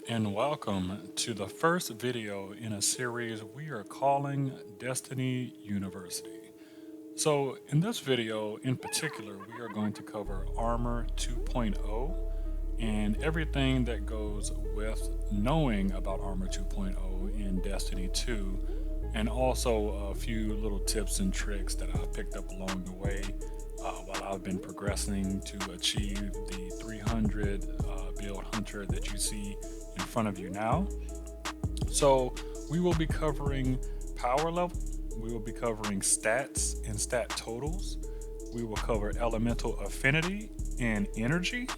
and welcome to the first video in a series we are calling Destiny University. So in this video in particular, we are going to cover Armor 2.0 and everything that goes with knowing about Armor 2.0 in Destiny 2, and also a few little tips and tricks that I've picked up along the way while I've been progressing to achieve the 300 build hunter that you see in front of you now. So we will be covering power level, we will be covering stats and stat totals, we will cover elemental affinity and energy,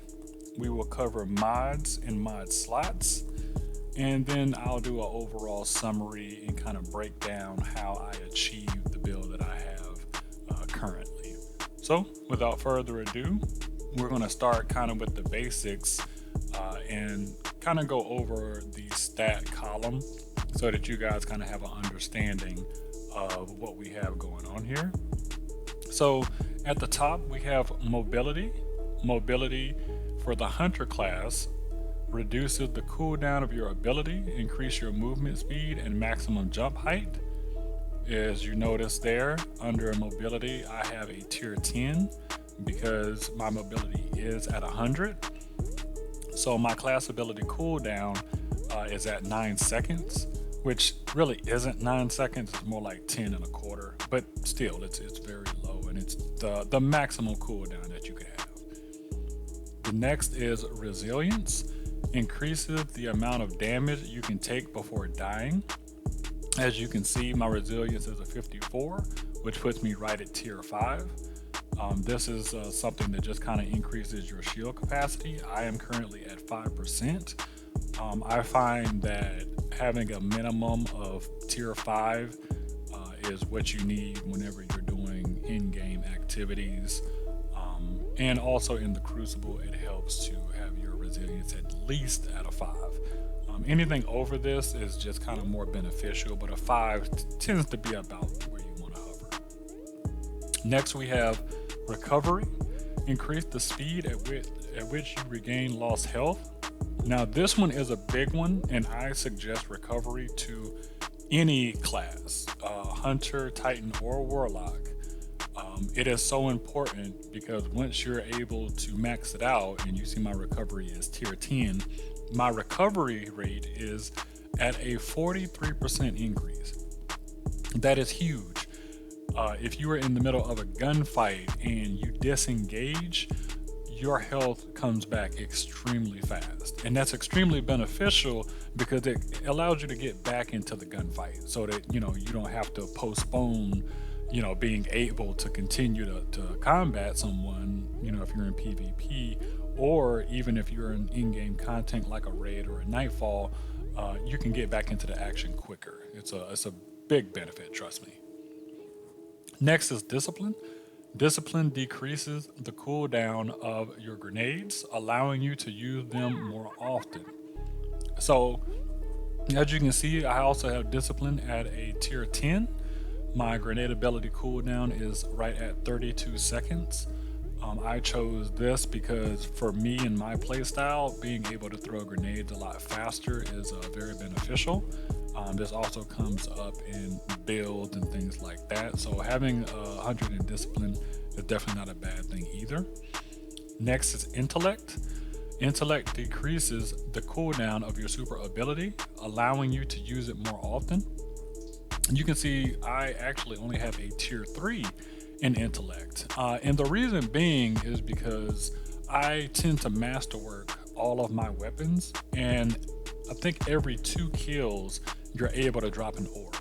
we will cover mods and mod slots, and then I'll do an overall summary and kind of break down how I achieved the build that I have currently. So without further ado, we're going to start kind of with the basics and kind of go over the stat column so that you guys kind of have an understanding of what we have going on here. So at the top we have mobility. Mobility for the hunter class reduces the cooldown of your ability, increase your movement speed and maximum jump height. As you notice there, under mobility I have a tier 10 because my mobility is at 100. So my class ability cooldown is at 9 seconds, which really isn't 9 seconds, it's more like 10 and a quarter, but still it's very low, and it's the maximum cooldown that you can have. The next is resilience. Increases the amount of damage you can take before dying. As you can see, my resilience is a 54, which puts me right at tier 5. This is something that just kind of increases your shield capacity. I am currently at 5%. I find that having a minimum of tier 5 is what you need whenever you're doing in-game activities. And also in the Crucible, it helps to have your resilience at least at a 5. Anything over this is just kind of more beneficial, but a 5 tends to be about where you want to hover. Next we have recovery. Increase the speed at which you regain lost health. Now this one is a big one, and I suggest recovery to any class, hunter, titan, or warlock. It is so important because once you're able to max it out, and you see my recovery is tier 10, my recovery rate is at a 43% increase. That is huge. If you are in the middle of a gunfight and you disengage, your health comes back extremely fast, and that's extremely beneficial because it allows you to get back into the gunfight so that you don't have to postpone being able to continue to combat someone, if you're in PvP, or even if you're in in-game content like a raid or a nightfall, you can get back into the action quicker. It's a big benefit, trust me. Next is discipline. Discipline decreases the cooldown of your grenades, allowing you to use them more often. So as you can see, I also have discipline at a tier 10. My grenade ability cooldown is right at 32 seconds. I chose this because for me and my playstyle, being able to throw grenades a lot faster is very beneficial. This also comes up in builds and things like that. So having 100 in discipline is definitely not a bad thing either. Next is intellect. Intellect decreases the cooldown of your super ability, allowing you to use it more often. You can see I actually only have a tier 3 in intellect, and the reason being is because I tend to masterwork all of my weapons, and I think every 2 kills you're able to drop an orb,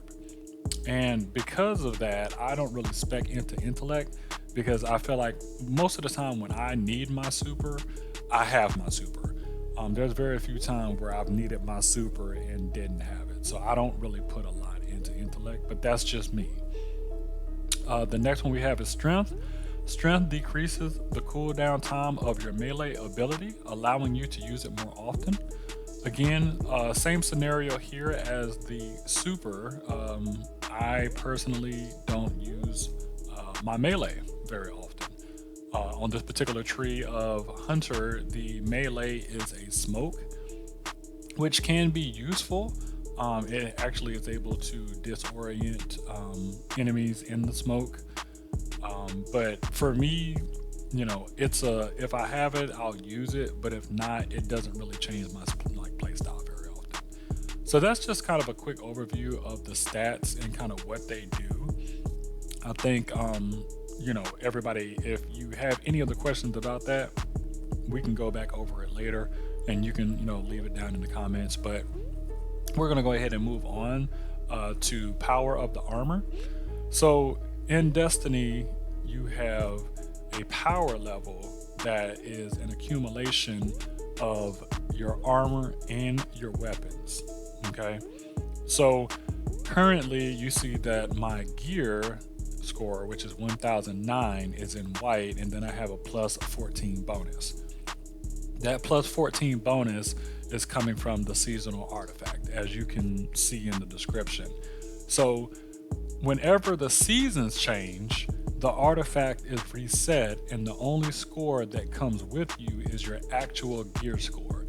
and because of that I don't really spec into intellect because I feel like most of the time when I need my super, I have my super. There's very few times where I've needed my super and didn't have it, so I don't really put a lot into intellect, but that's just me. The next one we have is strength. Strength decreases the cooldown time of your melee ability, allowing you to use it more often. Again, same scenario here as the super. I personally don't use my melee very often. On this particular tree of hunter, the melee is a smoke, which can be useful. It actually is able to disorient enemies in the smoke. But for me, it's a if I have it, I'll use it. But if not, it doesn't really change my play style very often. So that's just kind of a quick overview of the stats and kind of what they do. I think everybody, if you have any other questions about that, we can go back over it later, and you can leave it down in the comments. But we're gonna go ahead and move on to power of the armor. So in Destiny, you have a power level that is an accumulation of your armor and your weapons. Okay, so currently you see that my gear score, which is 1009, is in white, and then I have a plus 14 bonus. That plus 14 bonus is coming from the seasonal artifact, as you can see in the description. So whenever the seasons change, the artifact is reset, and the only score that comes with you is your actual gear score.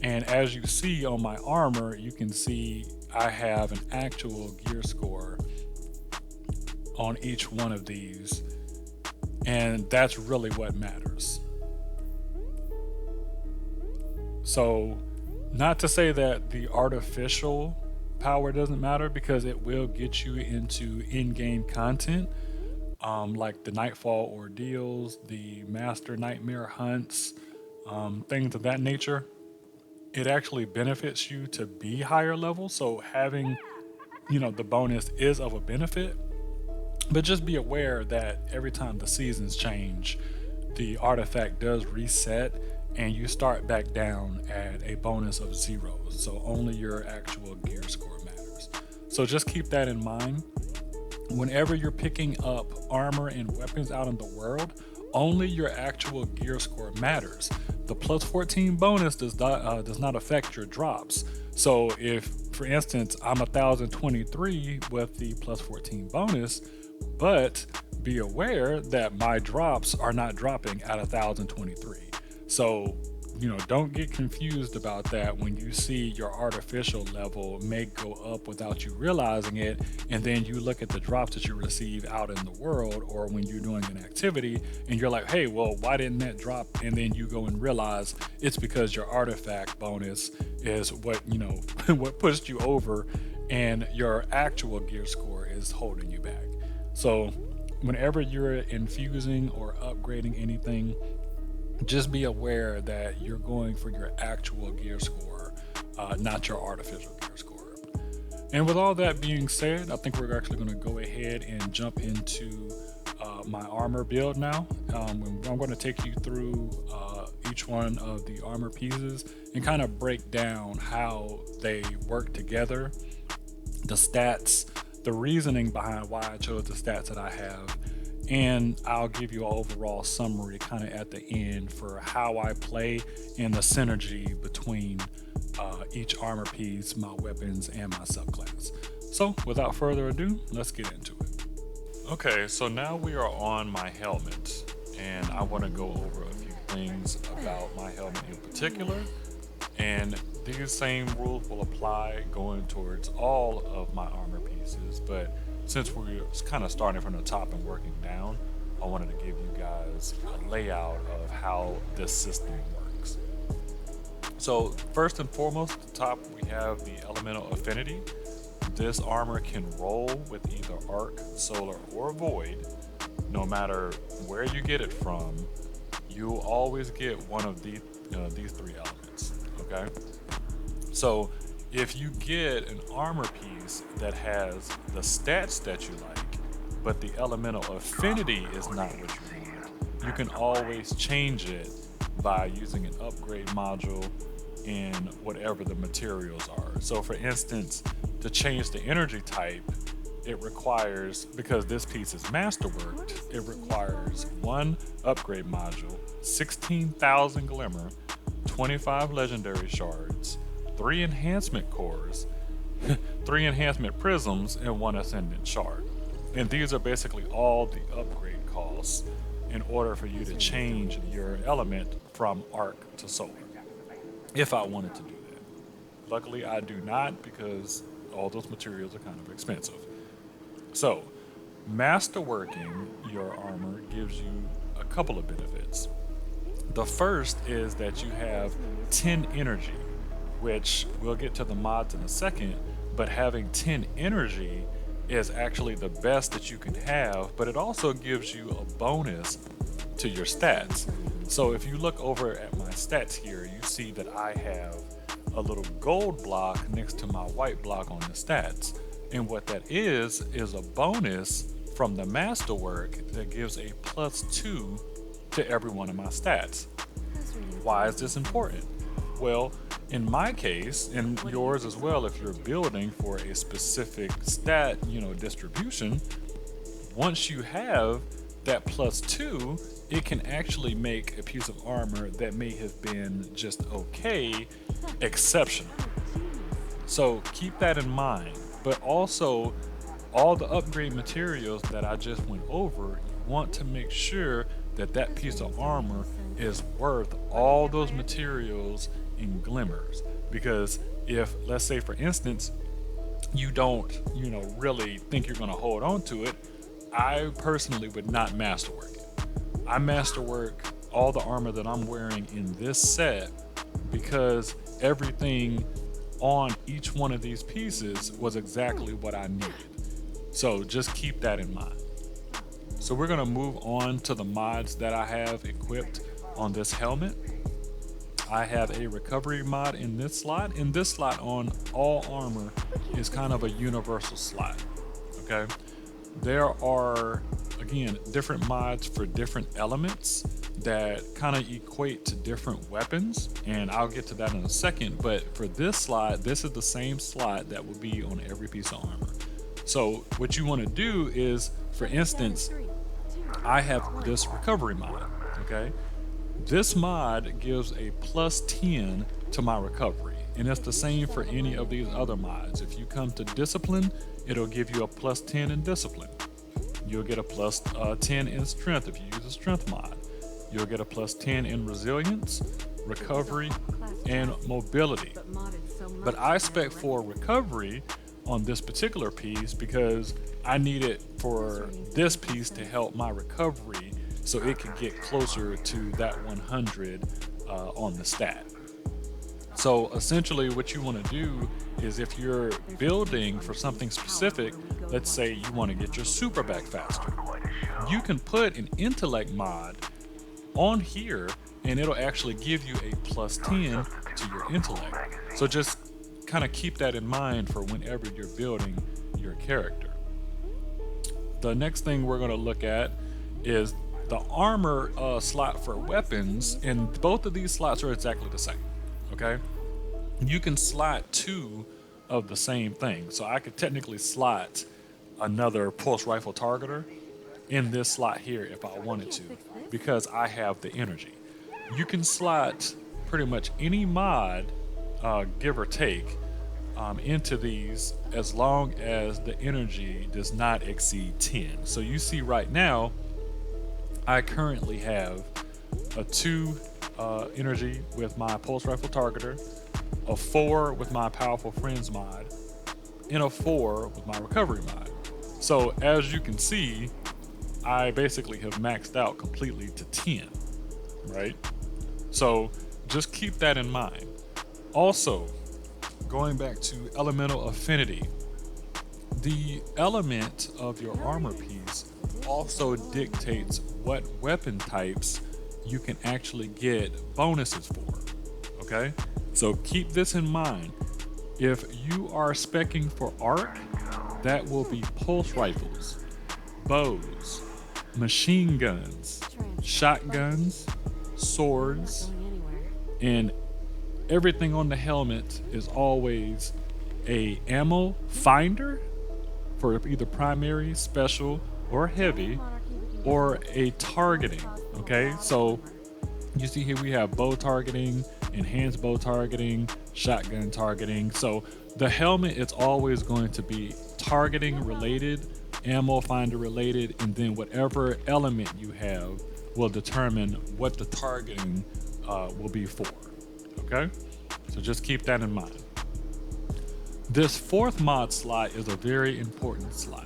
And as you see on my armor, you can see I have an actual gear score on each one of these, and that's really what matters. So, not to say that the artificial power doesn't matter, because it will get you into in-game content, like the Nightfall ordeals, the Master Nightmare hunts, things of that nature. It actually benefits you to be higher level, so having the bonus is of a benefit. But just be aware that every time the seasons change, the artifact does reset, and you start back down at a bonus of 0. So only your actual gear score matters. So just keep that in mind. Whenever you're picking up armor and weapons out in the world, only your actual gear score matters. The plus 14 bonus does not affect your drops. So if, for instance, I'm 1023 with the plus 14 bonus, but be aware that my drops are not dropping at 1023. So, don't get confused about that when you see your artificial level may go up without you realizing it, and then you look at the drops that you receive out in the world, or when you're doing an activity and you're like, hey, well, why didn't that drop? And then you go and realize it's because your artifact bonus is what what pushed you over, and your actual gear score is holding you back. So whenever you're infusing or upgrading anything, just be aware that you're going for your actual gear score, not your artificial gear score. And with all that being said, I think we're actually going to go ahead and jump into my armor build now. I'm going to take you through each one of the armor pieces and kind of break down how they work together, the stats, the reasoning behind why I chose the stats that I have, and I'll give you an overall summary kind of at the end for how I play and the synergy between each armor piece, my weapons, and my subclass. So without further ado, let's get into it. Okay, so now we are on my helmet, and I want to go over a few things about my helmet in particular, and these same rules will apply going towards all of my armor pieces, but since we're kind of starting from the top and working down, I wanted to give you guys a layout of how this system works. So first and foremost, at the top we have the elemental affinity. This armor can roll with either arc, solar, or void. No matter where you get it from, you'll always get one of these three elements, okay? So if you get an armor piece that has the stats that you like, but the elemental affinity is not what you want, you can always change it by using an upgrade module in whatever the materials are. So for instance, to change the energy type, it requires, because this piece is masterworked, it requires 1 upgrade module, 16,000 glimmer, 25 legendary shards, 3 enhancement cores, 3 enhancement prisms, and 1 ascendant shard. And these are basically all the upgrade costs in order for you to change your element from arc to solar, if I wanted to do that. Luckily, I do not because all those materials are kind of expensive. So, masterworking your armor gives you a couple of benefits. The first is that you have 10 energy, which we'll get to the mods in a second, but having 10 energy is actually the best that you can have, but it also gives you a bonus to your stats. So if you look over at my stats here, you see that I have a little gold block next to my white block on the stats. And what that is a bonus from the masterwork that gives a +2 to every one of my stats. Why is this important? Well, in my case, and yours as well, if you're building for a specific stat, distribution, once you have that +2, it can actually make a piece of armor that may have been just okay exceptional. So keep that in mind. But also, all the upgrade materials that I just went over, you want to make sure that that piece of armor is worth all those materials in glimmers. Because if, let's say for instance, you don't, really think you're going to hold on to it, I personally would not masterwork it. I masterwork all the armor that I'm wearing in this set because everything on each one of these pieces was exactly what I needed. So just keep that in mind. So we're going to move on to the mods that I have equipped on this helmet. I have a recovery mod in this slot, and this slot on all armor is kind of a universal slot. Okay, there are, again, different mods for different elements that kind of equate to different weapons, and I'll get to that in a second. But for this slot, this is the same slot that will be on every piece of armor. So what you want to do is, for instance, I have this recovery mod. Okay, this mod gives a +10 to my recovery, and it's the same for any of these other mods. If you come to discipline, it'll give you a +10 in discipline. You'll get a +10 in strength if you use a strength mod. You'll get a +10 in resilience, recovery, and mobility. But I spec for recovery on this particular piece because I need it for this piece to help my recovery so it can get closer to that 100 on the stat. So essentially what you want to do is, if you're building for something specific, let's say you want to get your super back faster, you can put an intellect mod on here and it'll actually give you a +10 to your intellect. So just kind of keep that in mind for whenever you're building your character. The next thing we're going to look at is the armor slot for weapons, and both of these slots are exactly the same. Okay, you can slot 2 of the same thing. So I could technically slot another pulse rifle targeter in this slot here if I wanted to, because I have the energy. You can slot pretty much any mod, give or take, into these as long as the energy does not exceed 10. So you see right now, I currently have a 2 energy with my pulse rifle targeter, a 4 with my powerful friends mod, and a 4 with my recovery mod. So as you can see, I basically have maxed out completely to 10, right? So just keep that in mind. Also, going back to elemental affinity, the element of your armor piece also dictates what weapon types you can actually get bonuses for. Okay, so keep this in mind. If you are speccing for arc, that will be pulse rifles, bows, machine guns, shotguns, swords, and everything on the helmet is always a ammo finder for either primary, special, or heavy, or a targeting. Okay, so you see here we have bow targeting, enhanced bow targeting, shotgun targeting. So the helmet is always going to be targeting related, ammo finder related, and then whatever element you have will determine what the targeting will be for. Okay, so just keep that in mind. This fourth mod slot is a very important slot.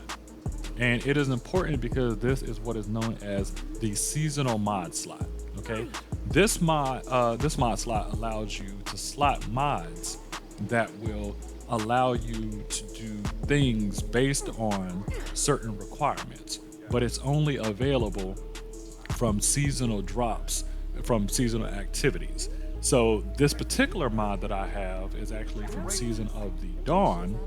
And it is important because this is what is known as the seasonal mod slot. Okay, this mod slot allows you to slot mods that will allow you to do things based on certain requirements, but it's only available from seasonal drops, from seasonal activities. So this particular mod that I have is actually from Season of the Dawn,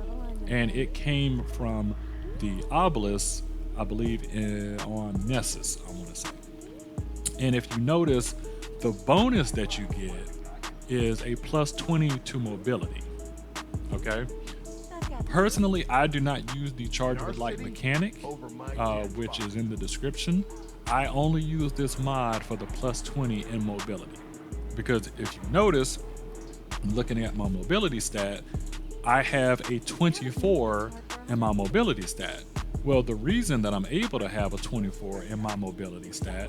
and it came from the obelisk, I believe, on Nessus, I want to say. And if you notice, the bonus that you get is a plus 20 to mobility. Okay. Personally, I do not use the Charge with Light mechanic, which is in the description. I only use this mod for the plus 20 in mobility. Because if you notice, looking at my mobility stat, I have a 24 in my mobility stat. Well, the reason that I'm able to have a 24 in my mobility stat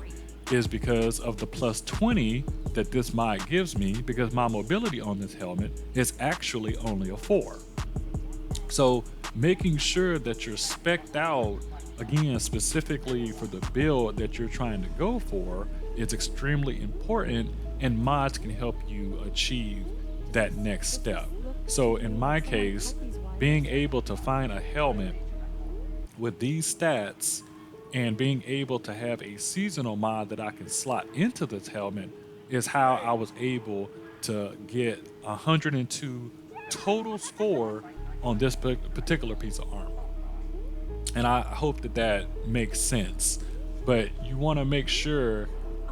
is because of the plus 20 that this mod gives me, because my mobility on this helmet is actually only a 4. So making sure that you're spec'd out, again, specifically for the build that you're trying to go for, is extremely important, and mods can help you achieve that next step. So in my case, being able to find a helmet with these stats and being able to have a seasonal mod that I can slot into this helmet is how I was able to get 102 total score on this particular piece of armor. And I hope that that makes sense. But you want to make sure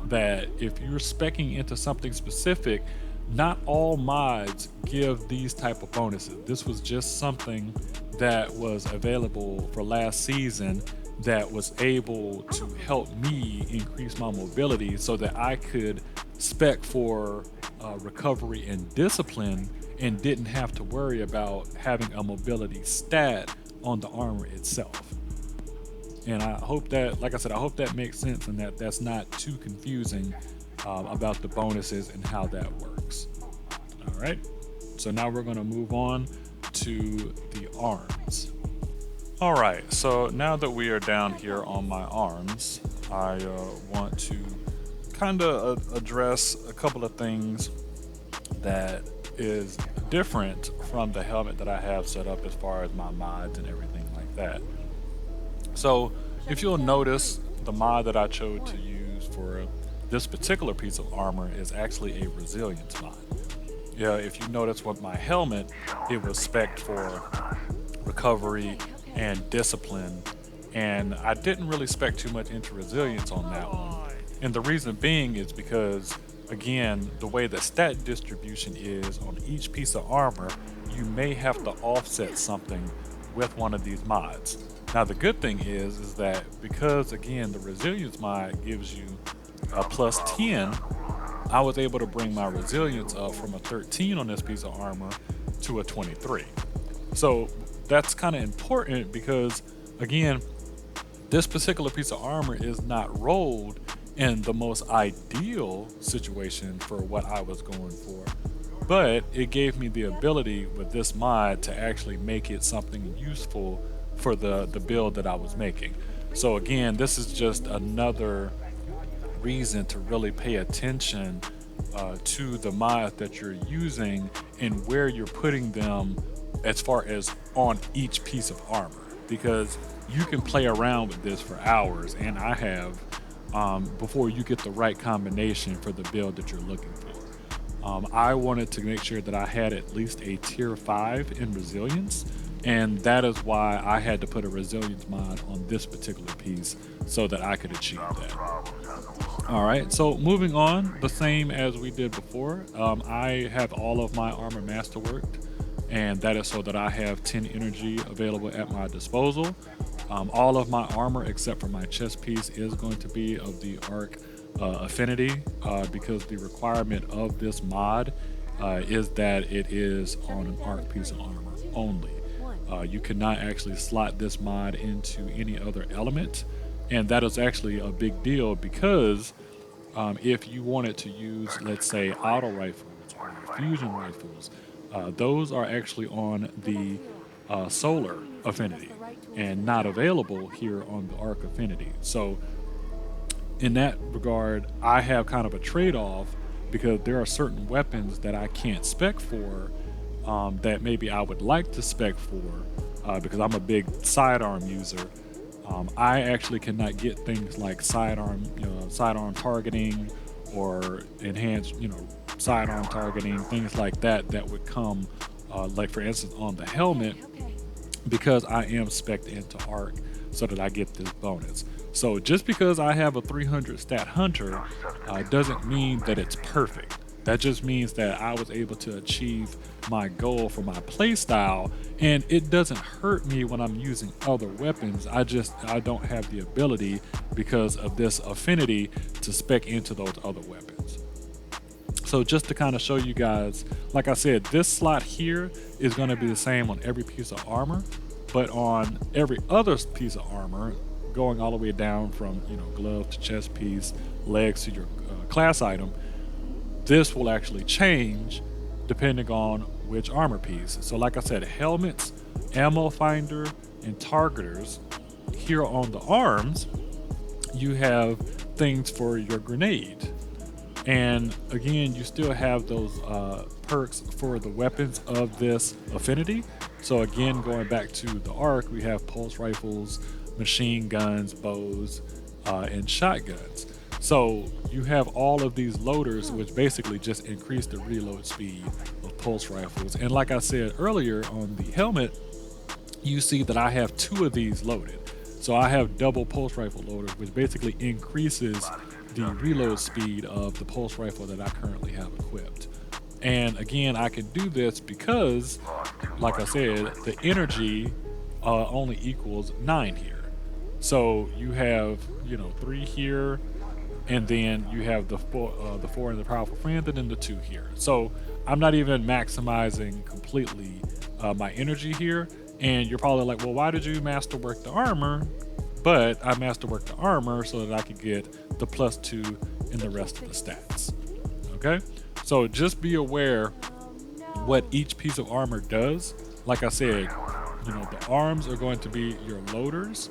that if you're speccing into something specific, not all mods give these type of bonuses. This was just something that was available for last season that was able to help me increase my mobility so that I could spec for recovery and discipline and didn't have to worry about having a mobility stat on the armor itself. And I hope that, like I said, I hope that makes sense and that that's not too confusing about the bonuses and how that works. All right, so now we're going to move on to the arms. All right, so now that we are down here on my arms, I want to kind of address a couple of things that is different from the helmet that I have set up as far as my mods and everything like that. So if you'll notice, the mod that I chose to use for this particular piece of armor is actually a resilience mod. Yeah, if you notice with my helmet, it was spec'd for recovery and discipline, and I didn't really spec too much into resilience on that one. And the reason being is because, again, the way the stat distribution is on each piece of armor, you may have to offset something with one of these mods. Now the good thing is that because, again, the resilience mod gives you a plus 10, I was able to bring my resilience up from a 13 on this piece of armor to a 23. So that's kind of important because, again, this particular piece of armor is not rolled in the most ideal situation for what I was going for, but it gave me the ability with this mod to actually make it something useful for the build that I was making. So again, this is just another reason to really pay attention to the mods that you're using and where you're putting them as far as on each piece of armor, because you can play around with this for hours, and I have, before you get the right combination for the build that you're looking for. I wanted to make sure that I had at least a tier 5 in resilience, and that is why I had to put a resilience mod on this particular piece so that I could achieve that. All right, so moving on, the same as we did before, I have all of my armor masterworked, and that is so that I have 10 energy available at my disposal. All of my armor except for my chest piece is going to be of the arc affinity, because the requirement of this mod is that it is on an arc piece of armor only. You cannot actually slot this mod into any other element, and that is actually a big deal because if you wanted to use, let's say, auto rifles or fusion rifles, those are actually on the solar affinity and not available here on the arc affinity. So in that regard, I have kind of a trade-off because there are certain weapons that I can't spec for, that maybe I would like to spec for, because I'm a big sidearm user. I actually cannot get things like sidearm targeting or enhanced, sidearm targeting, things like that that would come, like for instance on the helmet, because I am spec'd into arc so that I get this bonus. So just because I have a 300 stat hunter doesn't mean that it's perfect. That just means that I was able to achieve my goal for my playstyle, and it doesn't hurt me when I'm using other weapons. I don't have the ability because of this affinity to spec into those other weapons. So just to kind of show you guys, like I said, this slot here is going to be the same on every piece of armor, but on every other piece of armor, going all the way down from glove to chest piece, legs to your class item, this will actually change depending on which armor piece. So like I said, helmets, ammo finder, and targeters. Here on the arms, you have things for your grenade. And again, you still have those perks for the weapons of this affinity. So again, going back to the arc, we have pulse rifles, machine guns, bows, and shotguns. So you have all of these loaders, which basically just increase the reload speed of pulse rifles. And like I said earlier, on the helmet, you see that I have 2 of these loaded. So I have double pulse rifle loader, which basically increases the reload speed of the pulse rifle that I currently have equipped. And again, I can do this because, like I said, the energy only equals 9 here. So you have 3 here, and then you have the 4 in the powerful friend, and then the 2 here. So I'm not even maximizing completely my energy here. And you're probably like, well, why did you masterwork the armor? But I masterworked the armor so that I could get the +2 in the rest of the stats. Okay, so just be aware what each piece of armor does. Like I said, the arms are going to be your loaders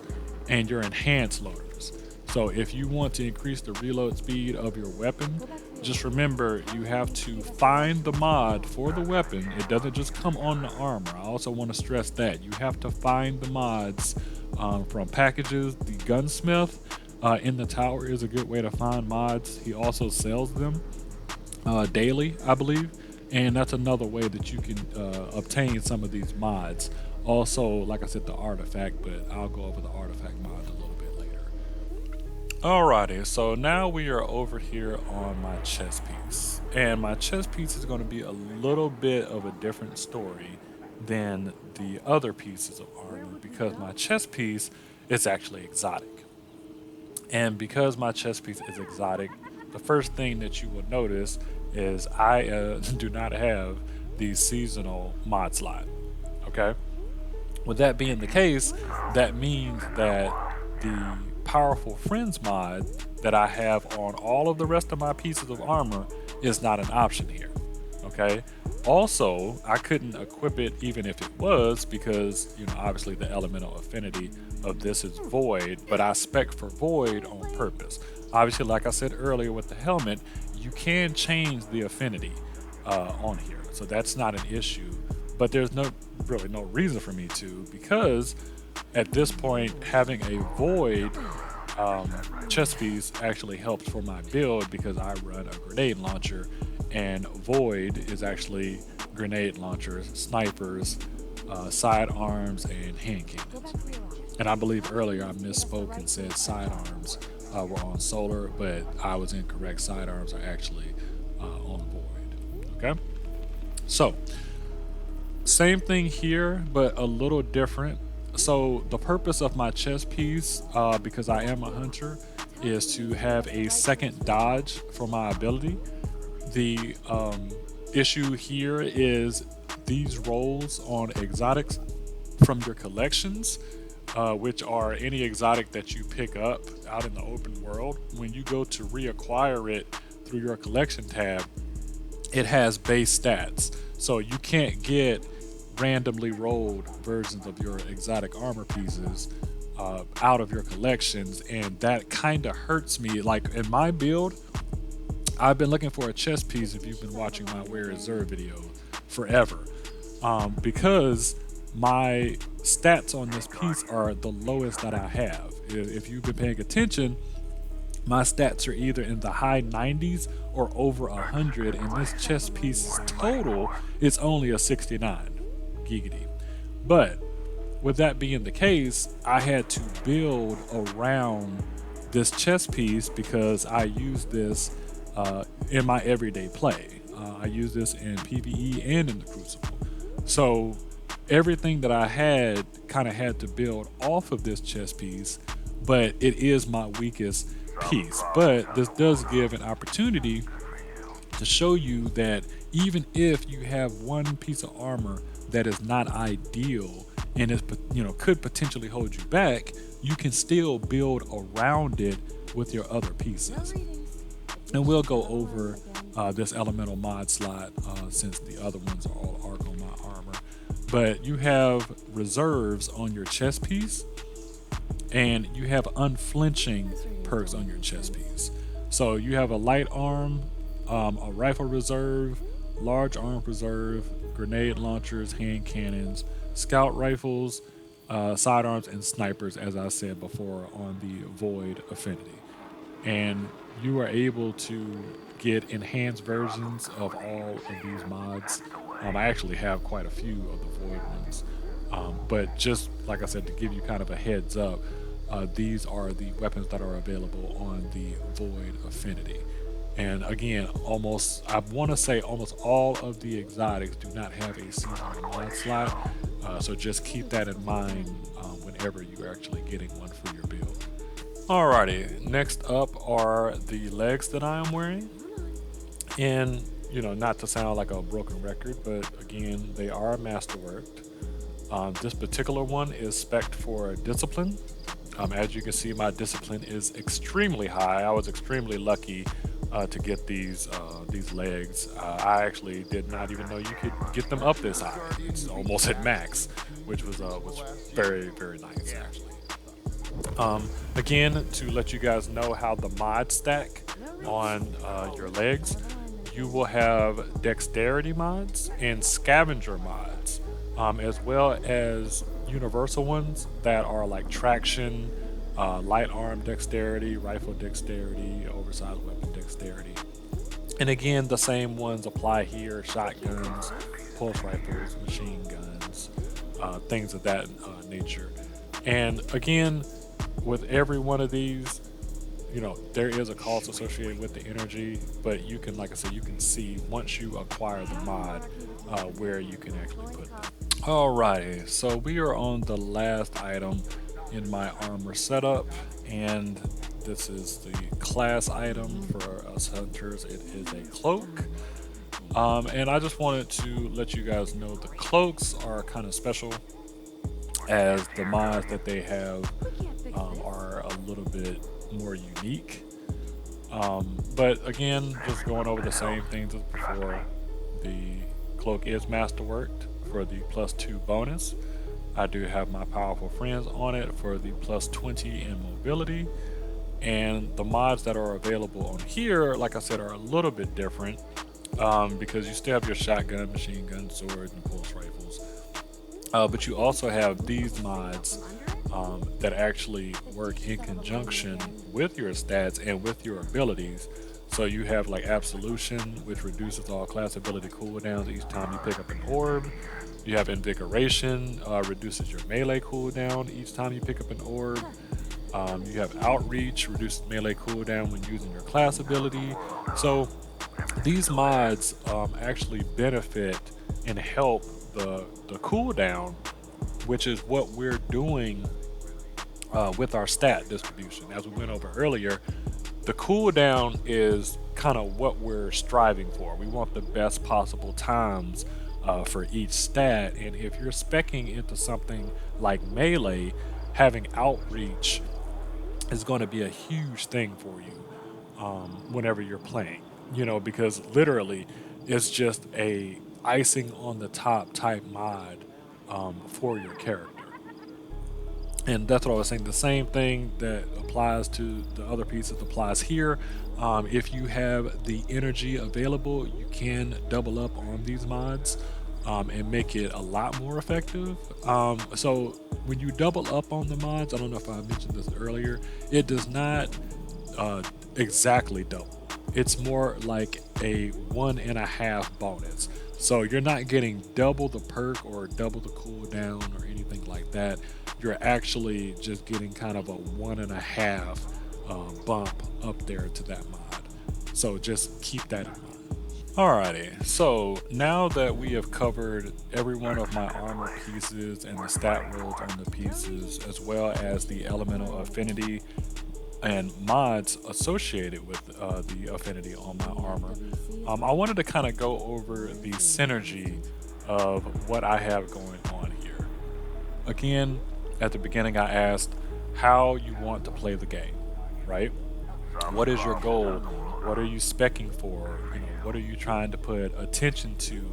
and your enhanced loaders. So if you want to increase the reload speed of your weapon, just remember you have to find the mod for the weapon. It doesn't just come on the armor. I also want to stress that you have to find the mods from packages. The gunsmith in the tower is a good way to find mods. He also sells them daily, I believe, and that's another way that you can obtain some of these mods. Also, like I said, the artifact, but I'll go over the artifact mods a little bit later. Alrighty, so now we are over here on my chest piece, and my chest piece is going to be a little bit of a different story than the other pieces of armor because my chest piece is actually exotic. And because my chest piece is exotic, the first thing that you will notice is I do not have the seasonal mod slot. Okay, with that being the case, that means that the powerful friends mod that I have on all of the rest of my pieces of armor is not an option here. Okay, also I couldn't equip it even if it was, because obviously the elemental affinity of this is void, but I spec for void on purpose. Obviously, like I said earlier with the helmet, you can change the affinity on here, so that's not an issue, but there's really no reason for me to, because at this point having a void chest piece actually helps for my build because I run a grenade launcher, and void is actually grenade launchers, snipers, sidearms, and hand cannons. And I believe earlier I misspoke and said sidearms were on solar, but I was incorrect. Sidearms are actually on void. Okay, so same thing here, but a little different. So the purpose of my chest piece, because I am a hunter, is to have a second dodge for my ability. The issue here is these rolls on exotics from your collections, which are any exotic that you pick up out in the open world. When you go to reacquire it through your collection tab, it has base stats. So you can't get randomly rolled versions of your exotic armor pieces out of your collections, and that kind of hurts me. Like in my build, I've been looking for a chess piece. If you've been watching my Where Is Zer video forever, because my stats on this piece are the lowest that I have. If you've been paying attention, my stats are either in the high 90s or over 100, and this chess piece total is only a 69. Giggity. But with that being the case, I had to build around this chess piece because I use this in my everyday play. I use this in PvE and in the Crucible. So everything that I had kind of had to build off of this chess piece, but it is my weakest piece. But this does give an opportunity to show you that even if you have one piece of armor that is not ideal and is, could potentially hold you back, you can still build around it with your other pieces. And we'll go over this elemental mod slot since the other ones are all arc on my armor. But you have reserves on your chest piece, and you have unflinching perks on your chest piece. So you have a light arm, a rifle reserve, large arm reserve, grenade launchers, hand cannons, scout rifles, sidearms, and snipers, as I said before, on the Void Affinity. And you are able to get enhanced versions of all of these mods. I actually have quite a few of the Void ones. But just like I said, to give you kind of a heads up, these are the weapons that are available on the Void Affinity. And again, I want to say almost all of the exotics do not have a seasonal mod slot. So just keep that in mind whenever you're actually getting one for your build. Alrighty, next up are the legs that I am wearing. And, not to sound like a broken record, but again, they are masterworked. This particular one is spec'd for discipline. As you can see, my discipline is extremely high. I was extremely lucky to get these legs. I actually did not even know you could get them up this high. It's almost at max, which was very, very nice actually. Again, to let you guys know how the mods stack on your legs, you will have dexterity mods and scavenger mods, as well as universal ones that are like traction, light arm dexterity, rifle dexterity, oversized weapon dexterity. And again, the same ones apply here: shotguns, pulse rifles, machine guns, things of that nature. And again, with every one of these, there is a cost associated with the energy, but you can, like I said, you can see once you acquire the mod where you can actually put them. Alrighty, so we are on the last item in my armor setup, and this is the class item for us hunters. It is a cloak. And I just wanted to let you guys know the cloaks are kind of special, as the mods that they have are a little bit more unique. But again, just going over the same things as before. The cloak is masterworked for the +2 bonus. I do have my powerful friends on it for the +20 in mobility. And the mods that are available on here, like I said, are a little bit different because you still have your shotgun, machine gun, sword, and pulse rifles. But you also have these mods that actually work in conjunction with your stats and with your abilities. So you have like Absolution, which reduces all class ability cooldowns each time you pick up an orb. You have Invigoration, reduces your melee cooldown each time you pick up an orb. You have Outreach, reduces melee cooldown when using your class ability. So these mods actually benefit and help the cooldown, which is what we're doing with our stat distribution. As we went over earlier, the cooldown is kind of what we're striving for. We want the best possible times for each stat, and if you're speccing into something like melee, having Outreach is going to be a huge thing for you whenever you're playing, because literally it's just a icing on the top type mod for your character. And that's what I was saying. The same thing that applies to the other pieces applies here. If you have the energy available, you can double up on these mods and make it a lot more effective. So when you double up on the mods, I don't know if I mentioned this earlier, it does not exactly double. It's more like a 1.5 bonus. So you're not getting double the perk or double the cooldown or anything like that. You're actually just getting kind of a 1.5 bump up there to that mod. So just keep that in mind. Alrighty, so now that we have covered every one of my armor pieces and the stat rolls on the pieces, as well as the elemental affinity and mods associated with the affinity on my armor, I wanted to kind of go over the synergy of what I have going on here. Again, at the beginning I asked how you want to play the game, right? What is your goal? What are you speccing for? What are you trying to put attention to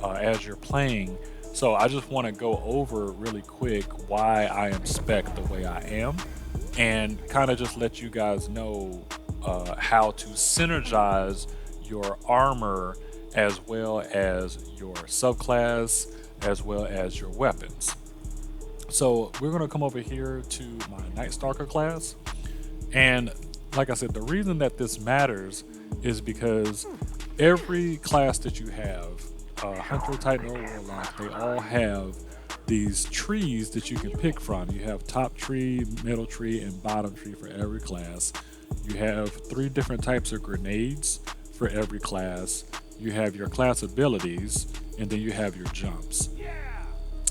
as you're playing? So I just want to go over really quick why I am spec the way I am, and kind of just let you guys know how to synergize your armor as well as your subclass as well as your weapons. So we're going to come over here to my Night Stalker class, and like I said, the reason that this matters is because every class that you have, Hunter, Titan, or Warlock, they all have these trees that you can pick from. You have top tree, middle tree, and bottom tree for every class. You have 3 different types of grenades for every class. You have your class abilities, and then you have your jumps.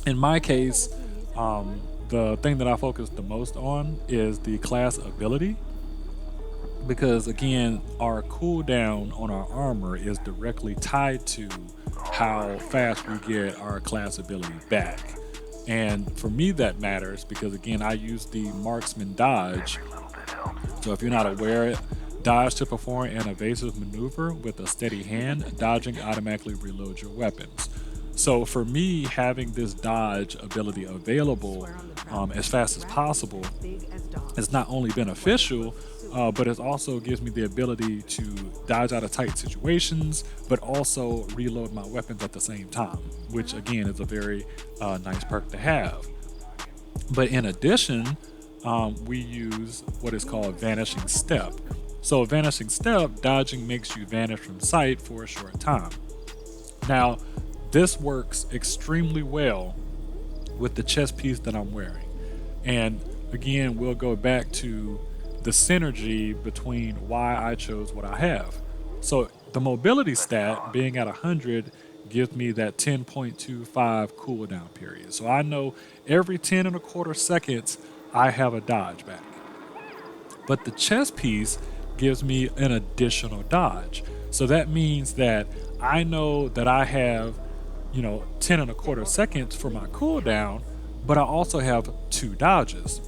In my case, the thing that I focus the most on is the class ability, because again, our cooldown on our armor is directly tied to how fast we get our class ability back. And for me that matters because again, I use the marksman dodge. So if you're not aware, dodge to perform an evasive maneuver with a steady hand. Dodging automatically reloads your weapons. So for me, having this dodge ability available as fast as possible is not only beneficial, but it also gives me the ability to dodge out of tight situations, but also reload my weapons at the same time, which again is a very nice perk to have. But in addition, we use what is called Vanishing Step. So Vanishing Step, dodging makes you vanish from sight for a short time. Now, this works extremely well with the chest piece that I'm wearing. And again, we'll go back to the synergy between why I chose what I have. So the mobility stat being at 100 gives me that 10.25 cooldown period. So I know every 10.25 seconds I have a dodge back. But the chest piece gives me an additional dodge. So that means that I know that I have 10.25 seconds for my cooldown, but I also have 2 dodges.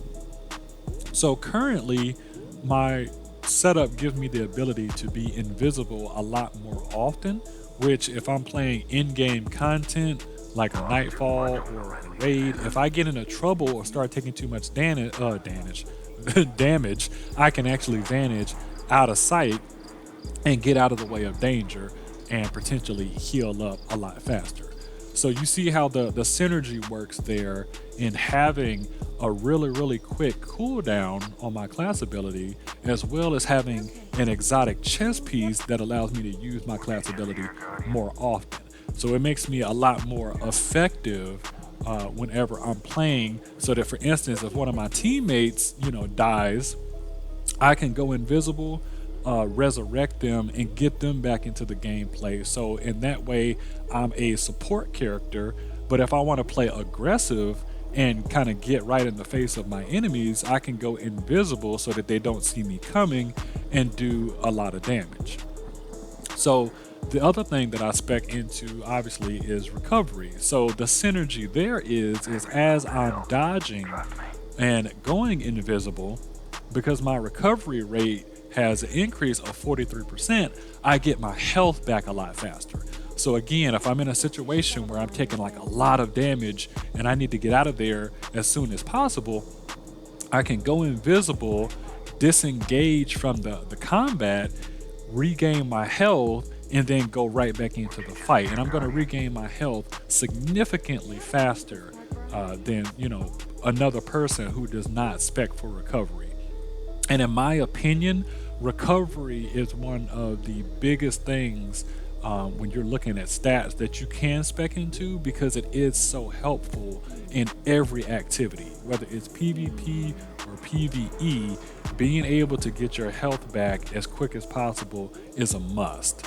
So currently, my setup gives me the ability to be invisible a lot more often, which if I'm playing in-game content like a Nightfall or a raid, if I get into trouble or start taking too much damage, I can actually vanish out of sight and get out of the way of danger and potentially heal up a lot faster. So you see how the synergy works there in having a really quick cooldown on my class ability, as well as having an exotic chest piece that allows me to use my class ability more often. So it makes me a lot more effective whenever I'm playing, so that for instance, if one of my teammates dies, I can go invisible, resurrect them and get them back into the gameplay. So in that way, I'm a support character, but if I want to play aggressive and kind of get right in the face of my enemies, I can go invisible so that they don't see me coming and do a lot of damage. So the other thing that I spec into obviously is recovery. So the synergy there is as I'm dodging and going invisible, because my recovery rate has an increase of 43%, I get my health back a lot faster. So again, if I'm in a situation where I'm taking like a lot of damage and I need to get out of there as soon as possible, I can go invisible, disengage from the combat, regain my health, and then go right back into the fight. And I'm going to regain my health significantly faster than, another person who does not spec for recovery. And in my opinion, recovery is one of the biggest things when you're looking at stats that you can spec into, because it is so helpful in every activity, whether it's PvP or PvE. Being able to get your health back as quick as possible is a must.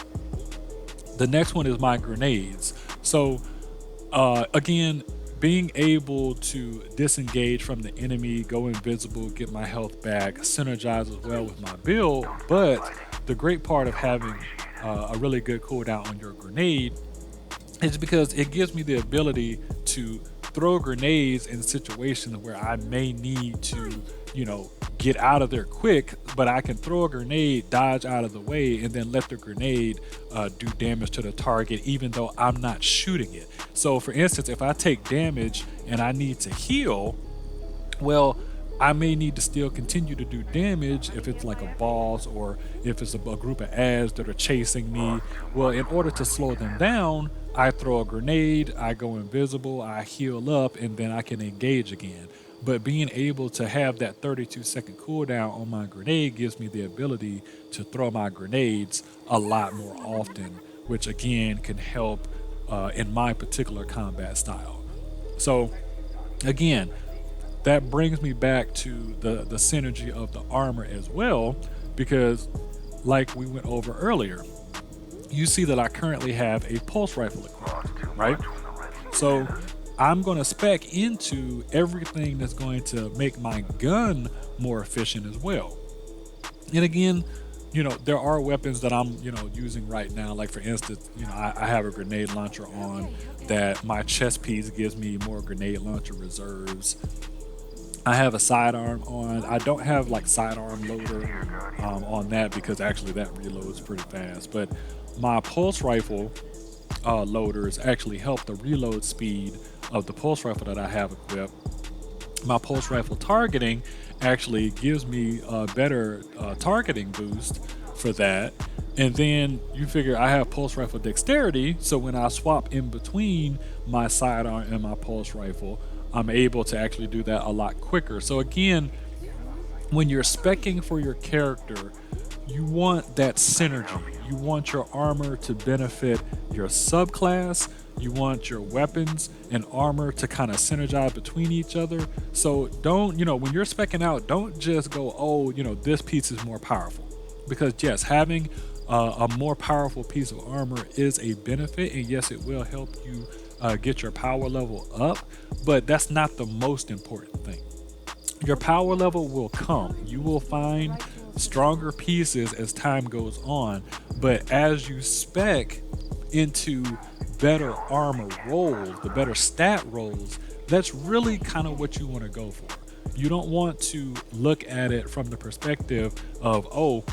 The next one is my grenades. So again, being able to disengage from the enemy, go invisible, get my health back, synergize as well with my build. But the great part of having a really good cooldown on your grenade is because it gives me the ability to throw grenades in situations where I may need to, get out of there quick, but I can throw a grenade, dodge out of the way, and then let the grenade do damage to the target, even though I'm not shooting it. So for instance, if I take damage and I need to heal, well, I may need to still continue to do damage if it's like a boss or if it's a group of ads that are chasing me. Well, in order to slow them down, I throw a grenade, I go invisible, I heal up, and then I can engage again. But being able to have that 32-second cooldown on my grenade gives me the ability to throw my grenades a lot more often, which again can help in my particular combat style. So again, that brings me back to the synergy of the armor as well, because like we went over earlier, you see that I currently have a pulse rifle equipped, right? So I'm going to spec into everything that's going to make my gun more efficient as well. And again, there are weapons that I'm, using right now. Like for instance, I have a grenade launcher on that my chest piece gives me more grenade launcher reserves. I have a sidearm on. I don't have like sidearm loader on that because actually that reloads pretty fast. But my pulse rifle loaders actually help the reload speed of the pulse rifle that I have equipped. My pulse rifle targeting actually gives me a better targeting boost for that. And then you figure I have pulse rifle dexterity, so when I swap in between my sidearm and my pulse rifle, I'm able to actually do that a lot quicker. So again, when you're speccing for your character, you want that synergy. You want your armor to benefit your subclass. You want your weapons and armor to kind of synergize between each other. So don't, when you're speccing out, don't just go, oh, this piece is more powerful. Because yes, having a more powerful piece of armor is a benefit, and yes, it will help you get your power level up, but that's not the most important thing. Your power level will come. You will find stronger pieces as time goes on, but as you spec into better armor rolls, the better stat rolls, that's really kind of what you want to go for. You don't want to look at it from the perspective of, oh,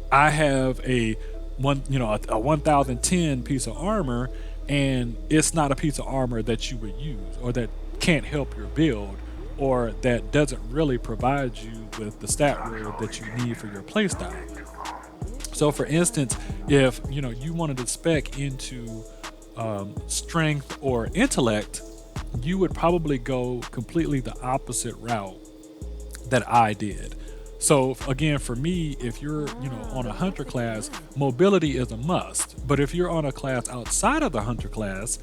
I have a 1010 piece of armor, and it's not a piece of armor that you would use, or that can't help your build, or that doesn't really provide you with the stat roll that you need for your playstyle. So for instance, if you wanted to spec into strength or intellect, you would probably go completely the opposite route that I did. So again, for me, if you're on a hunter class, mobility is a must. But if you're on a class outside of the hunter class,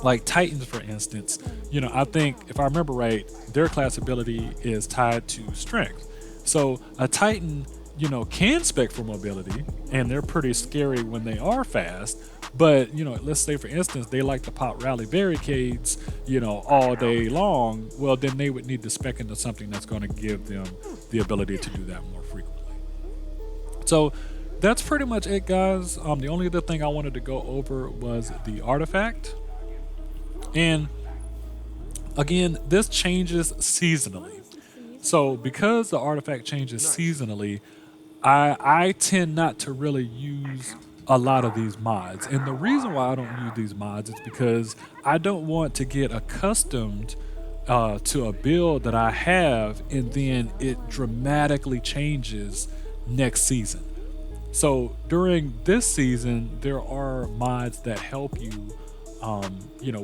like Titans, for instance, I think if I remember right, their class ability is tied to strength. So a Titan, can spec for mobility, and they're pretty scary when they are fast. But let's say for instance they like to pop rally barricades, all day long. Well, then they would need to spec into something that's going to give them the ability to do that more frequently. So that's pretty much it, guys. The only other thing I wanted to go over was the artifact. And again, this changes seasonally. So because the artifact changes seasonally, I tend not to really use a lot of these mods. And the reason why I don't use these mods is because I don't want to get accustomed to a build that I have and then it dramatically changes next season. So during this season, there are mods that help you,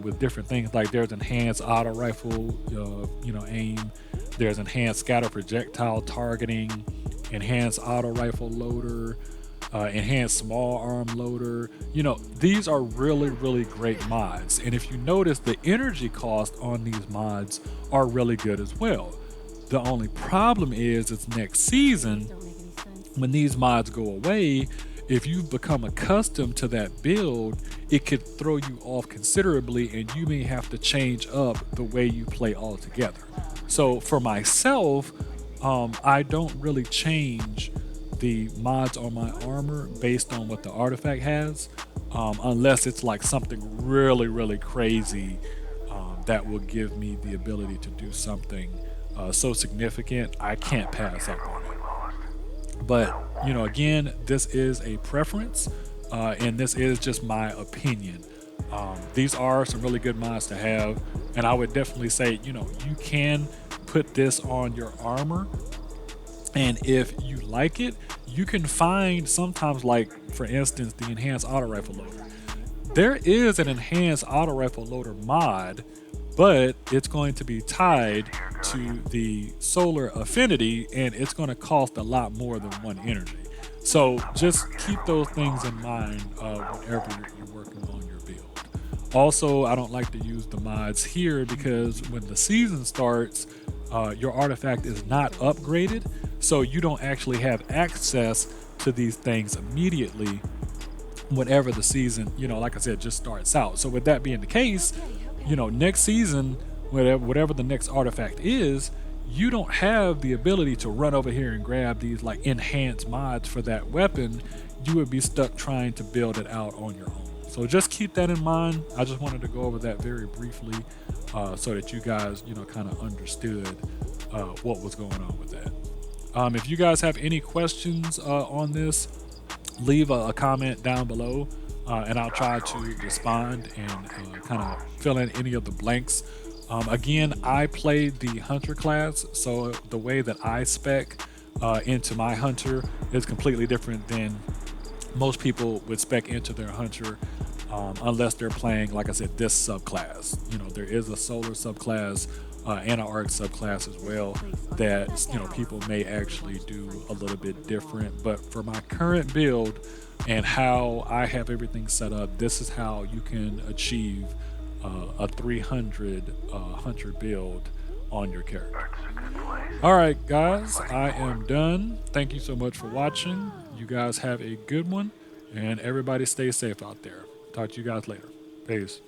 with different things. Like there's enhanced auto rifle, aim. There's enhanced scatter projectile targeting, enhanced auto rifle loader, enhanced small arm loader. These are really, really great mods. And if you notice, the energy cost on these mods are really good as well. The only problem is it's next season when these mods go away. If you've become accustomed to that build, it could throw you off considerably and you may have to change up the way you play altogether. So for myself, I don't really change the mods on my armor based on what the artifact has, unless it's like something really, really crazy that will give me the ability to do something so significant I can't pass up on it. But again, this is a preference, and this is just my opinion. These are some really good mods to have, and I would definitely say you can put this on your armor, and if you like it, you can find sometimes, like for instance, the enhanced auto rifle loader. There is an enhanced auto rifle loader mod, but it's going to be tied to the solar affinity and it's going to cost a lot more than one energy. So just keep those things in mind whenever you're working on your build. Also, I don't like to use the mods here because when the season starts, your artifact is not upgraded, so you don't actually have access to these things immediately whenever the season, like I said, just starts out. So with that being the case, next season, whatever the next artifact is, you don't have the ability to run over here and grab these like enhanced mods for that weapon. You would be stuck trying to build it out on your own. So just keep that in mind. I just wanted to go over that very briefly so that you guys, kind of understood what was going on with that. If you guys have any questions on this, leave a comment down below and I'll try to respond and kind of fill in any of the blanks. Again, I played the hunter class, so the way that I spec into my hunter is completely different than most people would spec into their hunter, unless they're playing, like I said, this subclass. There is a solar subclass and an arc subclass as well that people may actually do a little bit different. But for my current build and how I have everything set up, this is how you can achieve a 300 hunter build on your character. All right, guys, I am done. Thank you so much for watching. You guys have a good one, and everybody stay safe out there. Talk to you guys later. Peace.